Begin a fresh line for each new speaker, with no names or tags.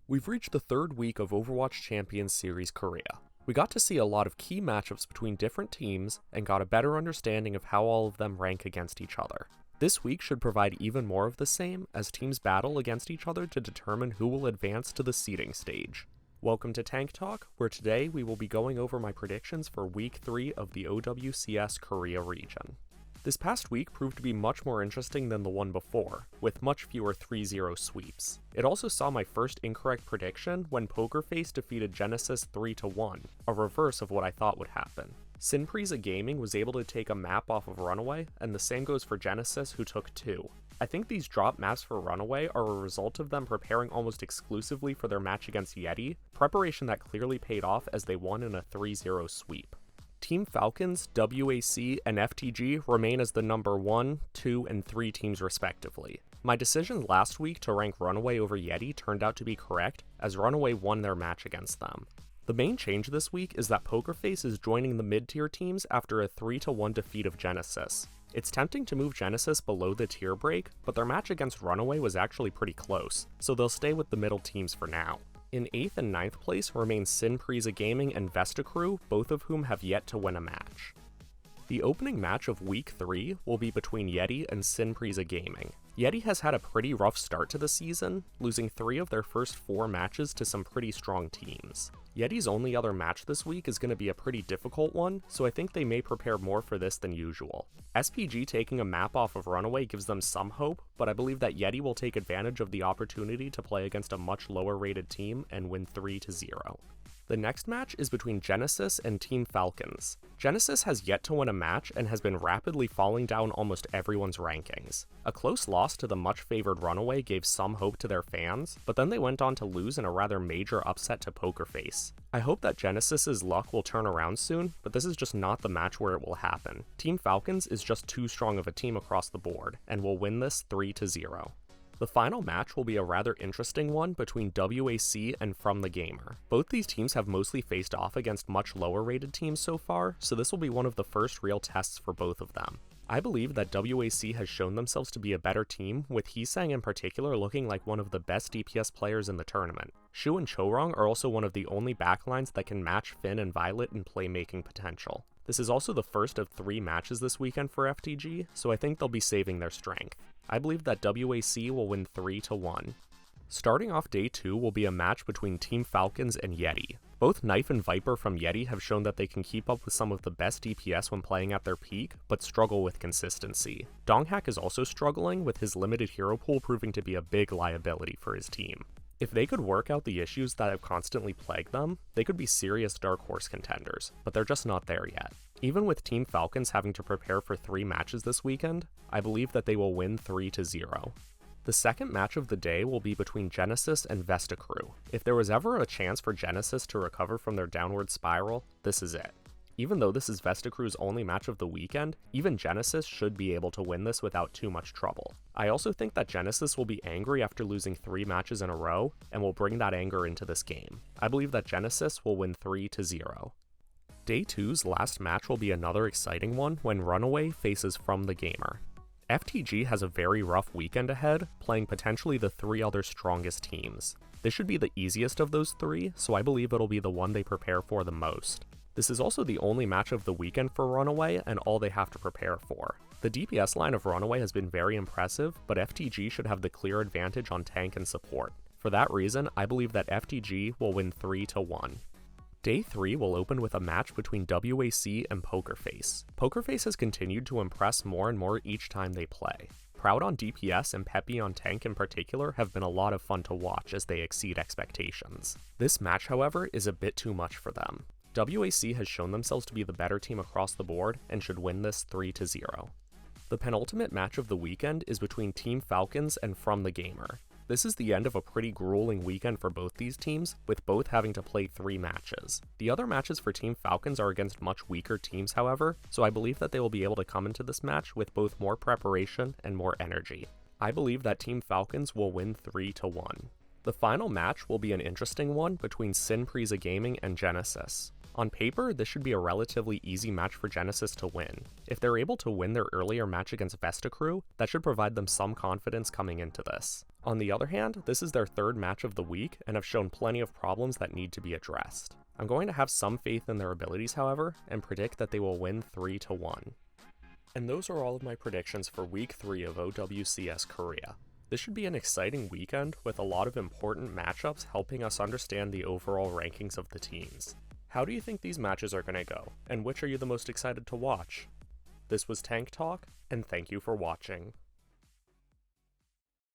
We've reached the third week of Overwatch Champions Series Korea. We got to see a lot of key matchups between different teams and got a better understanding of how all of them rank against each other. This week should provide even more of the same as teams battle against each other to determine who will advance to the seeding stage. Welcome to Tank Talk, where today we will be going over my predictions for Week 3 of the OWCS Korea region. This past week proved to be much more interesting than the one before, with much fewer 3-0 sweeps. It also saw my first incorrect prediction when Pokerface defeated Genesis 3-1, a reverse of what I thought would happen. Sinpresa Gaming was able to take a map off of Runaway, and the same goes for Genesis, who took 2. I think these drop maps for Runaway are a result of them preparing almost exclusively for their match against Yeti, preparation that clearly paid off as they won in a 3-0 sweep. Team Falcons, WAC, and FTG remain as the number 1, 2, and 3 teams respectively. My decision last week to rank Runaway over Yeti turned out to be correct, as Runaway won their match against them. The main change this week is that Pokerface is joining the mid-tier teams after a 3-1 defeat of Genesis. It's tempting to move Genesis below the tier break, but their match against Runaway was actually pretty close, so they'll stay with the middle teams for now. In 8th and 9th place remain Sinpresa Gaming and Vesta Crew, both of whom have yet to win a match. The opening match of Week 3 will be between Yeti and Sinpresa Gaming. Yeti has had a pretty rough start to the season, losing 3 of their first 4 matches to some pretty strong teams. Yeti's only other match this week is going to be a pretty difficult one, so I think they may prepare more for this than usual. SPG taking a map off of Runaway gives them some hope, but I believe that Yeti will take advantage of the opportunity to play against a much lower rated team and win 3-0. The next match is between Genesis and Team Falcons. Genesis has yet to win a match and has been rapidly falling down almost everyone's rankings. A close loss to the much favored Runaway gave some hope to their fans, but then they went on to lose in a rather major upset to Pokerface. I hope that Genesis's luck will turn around soon, but this is just not the match where it will happen. Team Falcons is just too strong of a team across the board, and will win this 3-0. The final match will be a rather interesting one between WAC and From the Gamer. Both these teams have mostly faced off against much lower rated teams so far, so this will be one of the first real tests for both of them. I believe that WAC has shown themselves to be a better team, with Heesang in particular looking like one of the best DPS players in the tournament. Shu and Chorong are also one of the only backlines that can match Finn and Violet in playmaking potential. This is also the first of 3 matches this weekend for FTG, so I think they'll be saving their strength. I believe that WAC will win 3-1. Starting off day 2 will be a match between Team Falcons and Yeti. Both Knife and Viper from Yeti have shown that they can keep up with some of the best DPS when playing at their peak, but struggle with consistency. Donghak is also struggling, with his limited hero pool proving to be a big liability for his team. If they could work out the issues that have constantly plagued them, they could be serious Dark Horse contenders, but they're just not there yet. Even with Team Falcons having to prepare for 3 matches this weekend, I believe that they will win 3-0. The second match of the day will be between Genesis and Vesta Crew. If there was ever a chance for Genesis to recover from their downward spiral, this is it. Even though this is Vesta Crew's only match of the weekend, even Genesis should be able to win this without too much trouble. I also think that Genesis will be angry after losing 3 matches in a row, and will bring that anger into this game. I believe that Genesis will win 3-0. Day 2's last match will be another exciting one when Runaway faces From the Gamer. FTG has a very rough weekend ahead, playing potentially the 3 other strongest teams. This should be the easiest of those 3, so I believe it'll be the one they prepare for the most. This is also the only match of the weekend for Runaway and all they have to prepare for. The DPS line of Runaway has been very impressive, but FTG should have the clear advantage on tank and support. For that reason, I believe that FTG will win 3-1. Day 3 will open with a match between WAC and Pokerface. Pokerface has continued to impress more and more each time they play. Proud on DPS and Peppy on tank in particular have been a lot of fun to watch as they exceed expectations. This match, however, is a bit too much for them. WAC has shown themselves to be the better team across the board and should win this 3-0. The penultimate match of the weekend is between Team Falcons and From the Gamer. This is the end of a pretty grueling weekend for both these teams, with both having to play 3 matches. The other matches for Team Falcons are against much weaker teams, however, so I believe that they will be able to come into this match with both more preparation and more energy. I believe that Team Falcons will win 3-1. The final match will be an interesting one between Sinpresa Gaming and Genesis. On paper, this should be a relatively easy match for Genesis to win. If they're able to win their earlier match against Vesta Crew, that should provide them some confidence coming into this. On the other hand, this is their third match of the week and have shown plenty of problems that need to be addressed. I'm going to have some faith in their abilities, however, and predict that they will win 3-1. And those are all of my predictions for Week 3 of OWCS Korea. This should be an exciting weekend with a lot of important matchups helping us understand the overall rankings of the teams. How do you think these matches are going to go, and which are you the most excited to watch? This was Tank Talk, and thank you for watching.